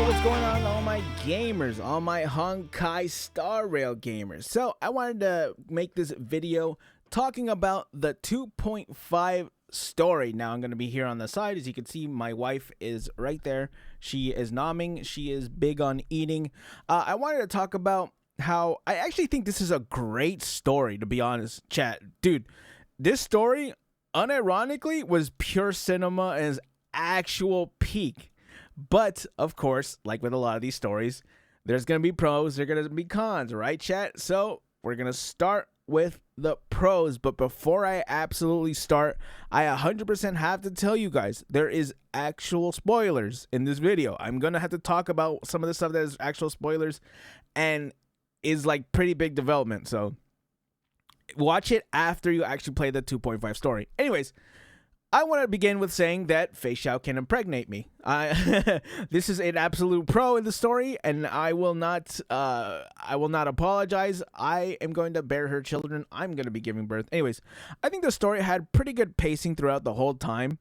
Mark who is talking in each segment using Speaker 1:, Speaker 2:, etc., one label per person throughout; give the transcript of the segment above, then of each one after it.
Speaker 1: What's going on, all my gamers, all my Honkai Star Rail gamers? So I wanted to make this video talking about the 2.5 story. Now I'm going to be here on the side. As you can see, my wife is right there. She is nomming. She is big on eating. I wanted to talk about how I actually think this is a great story, to be honest, chat. Dude, this story, unironically, was pure cinema and is actual peak. But, of course, like with a lot of these stories, there's going to be pros, there's going to be cons, right, chat? So, we're going to start with the pros. But before I absolutely start, I 100% have to tell you guys, there is actual spoilers in this video. I'm going to have to talk about some of the stuff that is actual spoilers and is like pretty big development. So, watch it after you actually play the 2.5 story. Anyways, I want to begin with saying that Feixiao can impregnate me. This is an absolute pro in the story, and I will not apologize. I am going to bear her children. I'm going to be giving birth. Anyways, I think the story had pretty good pacing throughout the whole time.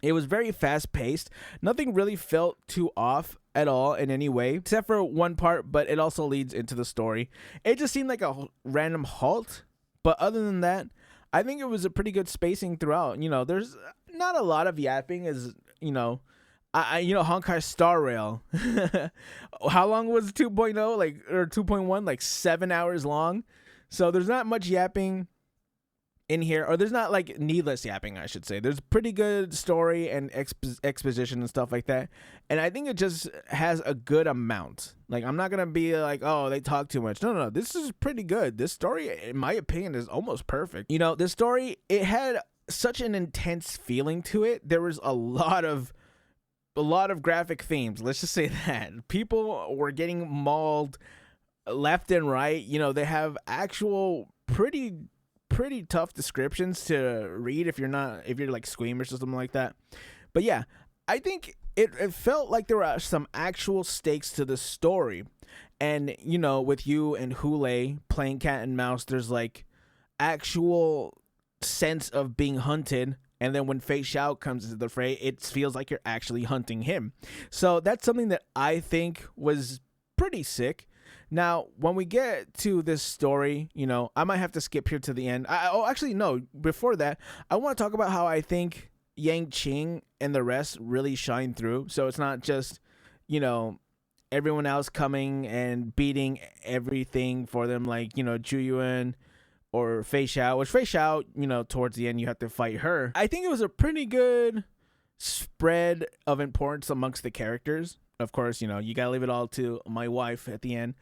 Speaker 1: It was very fast-paced. Nothing really felt too off at all in any way, except for one part, but it also leads into the story. It just seemed like a random halt, but other than that, I think it was a pretty good spacing throughout. You know, there's not a lot of yapping, as you know. Honkai Star Rail. How long was 2.0? Like, or 2.1? Like 7 hours long. So there's not much yapping in here, or there's not like needless yapping, I should say. There's pretty good story and exposition and stuff like that, and I think it just has a good amount. Like, I'm not gonna be like, oh, they talk too much. No, this is pretty good. This story, in my opinion, is almost perfect. You know, this story, it had such an intense feeling to it. There was a lot of graphic themes, let's just say that. People were getting mauled left and right. You know, they have actual pretty tough descriptions to read if you're like squeamish or something like that. But yeah, I think it felt like there were some actual stakes to the story. And, you know, with you and Hule playing cat and mouse, there's like actual sense of being hunted. And then when Feixiao comes into the fray, it feels like you're actually hunting him. So that's something that I think was pretty sick. Now, when we get to this story, you know, I might have to skip here to the end. Actually, no. Before that, I want to talk about how I think Yang Qing and the rest really shine through. So it's not just, you know, everyone else coming and beating everything for them, like, you know, GENUIN or Feixiao. Which Feixiao, you know, towards the end, you have to fight her. I think it was a pretty good spread of importance amongst the characters. Of course, you know, you gotta leave it all to my wife at the end.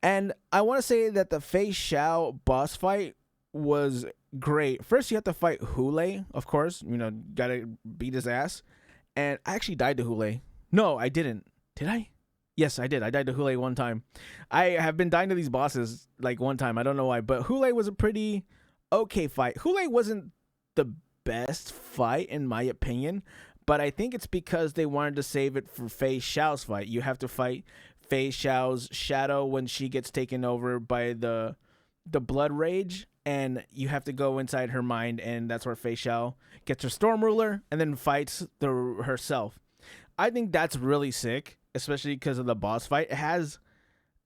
Speaker 1: And I want to say that the Feixiao boss fight was great. First, you have to fight Hule, of course. You know, gotta beat his ass. And I actually died to Hule. No, I didn't. Did I? Yes, I did. I died to Hule one time. I have been dying to these bosses like one time. I don't know why. But Hule was a pretty okay fight. Hule wasn't the best fight, in my opinion. But I think it's because they wanted to save it for Feixiao's fight. You have to fight Feixiao's shadow when she gets taken over by the blood rage, and you have to go inside her mind, and that's where Feixiao gets her storm ruler and then fights herself. I think that's really sick, especially because of the boss fight.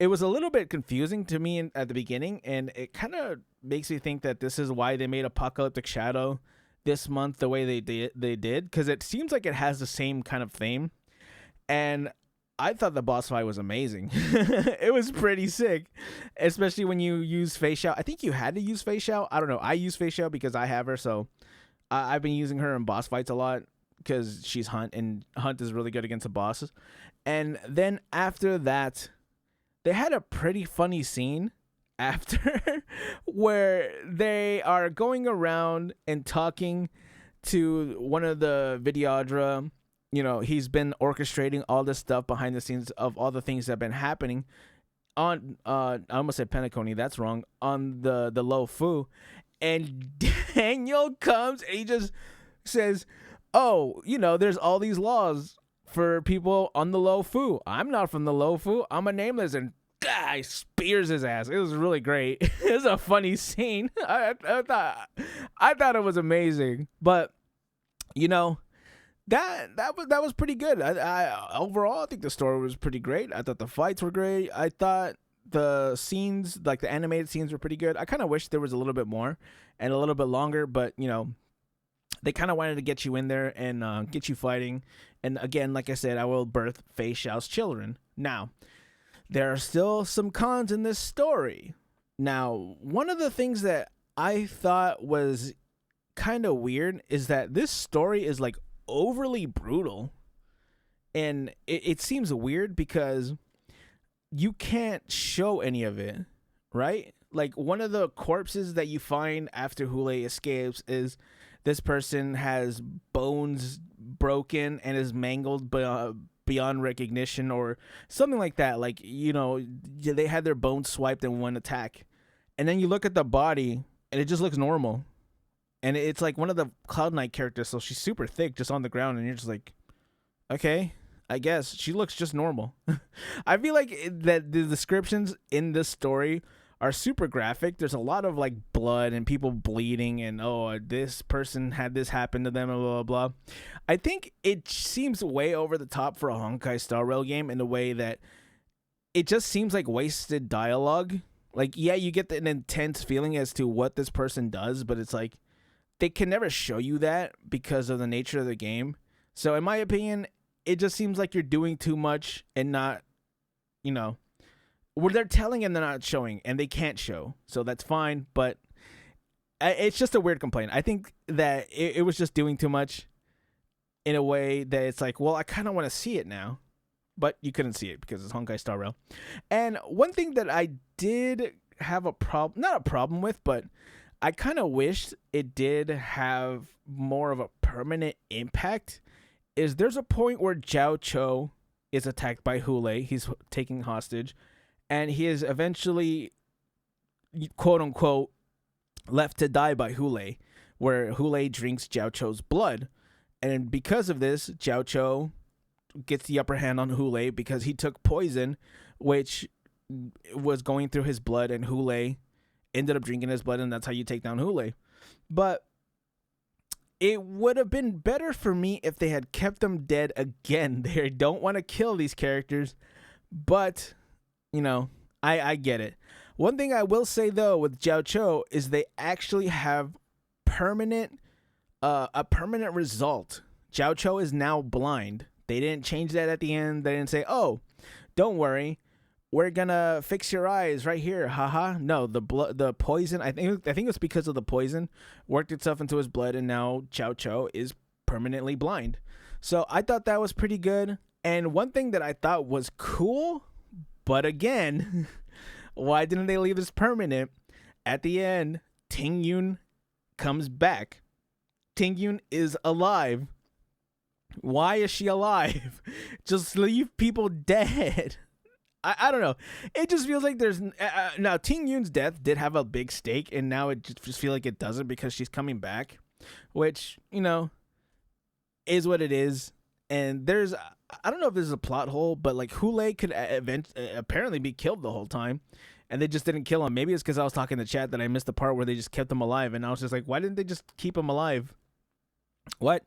Speaker 1: It was a little bit confusing to me at the beginning, and it kind of makes me think that this is why they made Apocalyptic Shadow this month the way they did, because it seems like it has the same kind of theme. And I thought the boss fight was amazing. It was pretty sick, especially when you use Feixiao. I think you had to use Feixiao. I don't know. I use Feixiao because I have her, so I've been using her in boss fights a lot because she's Hunt, and Hunt is really good against the bosses. And then after that, they had a pretty funny scene after where they are going around and talking to one of the Vidyadhara. You know, he's been orchestrating all this stuff behind the scenes of all the things that have been happening on I almost said Penacony, that's wrong, on the Lo Fu. And Daniel comes and he just says, oh, you know, there's all these laws for people on the Lo Fu. I'm not from the Lo Fu. I'm a nameless. And guy spears his ass. It was really great. It was a funny scene. I thought it was amazing. But, you know, That was pretty good. I overall I think the story was pretty great. I thought the fights were great. I thought the scenes, like the animated scenes, were pretty good. I kind of wish there was a little bit more and a little bit longer, but they kind of wanted to get you in there and get you fighting. And again, like I said, I will birth Feixiao's children. Now, there are still some cons in this story. Now, one of the things that I thought was kind of weird is that this story is like overly brutal, and it seems weird because you can't show any of it, right? Like, one of the corpses that you find after Hule escapes is this person has bones broken and is mangled beyond recognition or something like that. Like, they had their bones swiped in one attack, and then you look at the body and it just looks normal. And it's like one of the Cloud Knight characters, so she's super thick, just on the ground, and you're just like, okay, I guess she looks just normal. I feel like that the descriptions in this story are super graphic. There's a lot of like blood and people bleeding, and this person had this happen to them, and blah blah blah. I think it seems way over the top for a Honkai Star Rail game in a way that it just seems like wasted dialogue. Like, yeah, you get an intense feeling as to what this person does, but it's like they can never show you that because of the nature of the game. So in my opinion, it just seems like you're doing too much and not, where they're telling and they're not showing, and they can't show. So that's fine, but it's just a weird complaint. I think that it was just doing too much in a way that it's like, well, I kind of want to see it now, but you couldn't see it because it's Honkai Star Rail. And one thing that I did have not a problem with, but I kind of wished it did have more of a permanent impact, is there's a point where Jiao Cho is attacked by Hule. He's taken hostage, and he is eventually, quote unquote, left to die by Hule, where Hule drinks Jiao Cho's blood. And because of this, Jiao Cho gets the upper hand on Hule because he took poison, which was going through his blood, and Hule ended up drinking his blood, and that's how you take down Hule. But it would have been better for me if they had kept them dead again. They don't want to kill these characters, but, I get it. One thing I will say, though, with Jiao Cho is they actually have a permanent result. Jiao Cho is now blind. They didn't change that at the end. They didn't say, oh, don't worry, we're gonna fix your eyes right here, haha. No, the poison, I think it's because of the poison, worked itself into his blood, and now Jiao Cho is permanently blind. So I thought that was pretty good. And one thing that I thought was cool, but again, why didn't they leave this permanent? At the end, Tingyun comes back. Tingyun is alive. Why is she alive? Just leave people dead. I don't know. It just feels like there's now Tingyun's death did have a big stake, and now it just feel like it doesn't because she's coming back, which is what it is. And I don't know if this is a plot hole, but like Hule could apparently be killed the whole time, and they just didn't kill him. Maybe it's because I was talking to chat that I missed the part where they just kept him alive, and I was just like, why didn't they just keep him alive? What?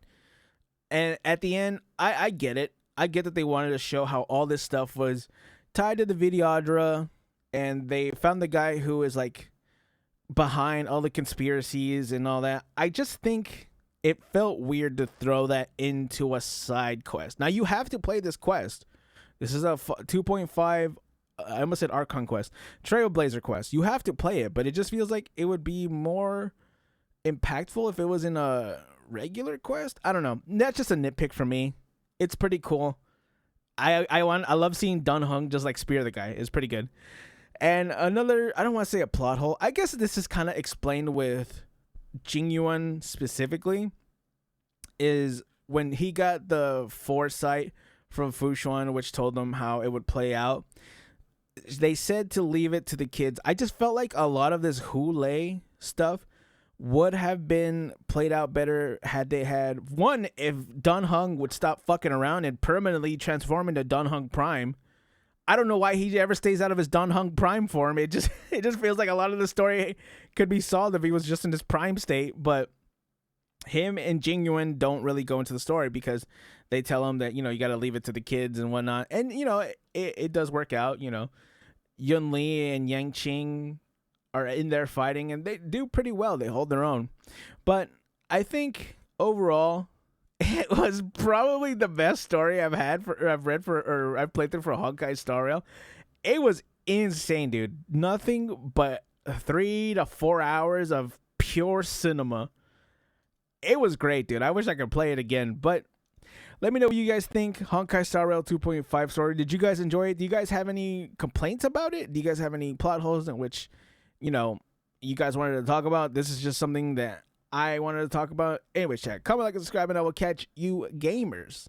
Speaker 1: And at the end, I get it. I get that they wanted to show how all this stuff was tied to the Videodra, and they found the guy who is like behind all the conspiracies and all that. I just think it felt weird to throw that into a side quest. Now you have to play this quest. This is a 2.5, I almost said Archon quest, Trailblazer quest. You have to play it, but it just feels like it would be more impactful if it was in a regular quest. I don't know. That's just a nitpick for me. It's pretty cool. I love seeing Dun Hung just like spear the guy. It's pretty good. And another, I don't want to say a plot hole. I guess this is kind of explained with GENUIN specifically, is when he got the foresight from Fushuan, which told him how it would play out. They said to leave it to the kids. I just felt like a lot of this Hule stuff would have been played out better had they had, one, if Dun Hung would stop fucking around and permanently transform into Dun Hung Prime. I don't know why he ever stays out of his Dun Hung Prime form. It just feels like a lot of the story could be solved if he was just in his prime state, but him and GENUIN don't really go into the story because they tell him that, you know, you got to leave it to the kids and whatnot. And, you know, it does work out, you know. Yun Li and Yang Qing are in there fighting, and they do pretty well. They hold their own. But I think overall, it was probably the best story I've played through for Honkai Star Rail. It was insane, dude. Nothing but 3 to 4 hours of pure cinema. It was great, dude. I wish I could play it again. But let me know what you guys think. Honkai Star Rail 2.5 story. Did you guys enjoy it? Do you guys have any complaints about it? Do you guys have any plot holes in which, you know, you guys wanted to talk about? This is just something that I wanted to talk about. Anyways, chat, comment, like, and subscribe, and I will catch you gamers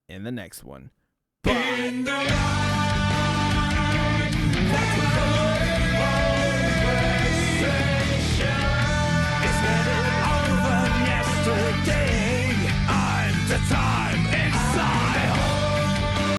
Speaker 1: in the next one. Bye.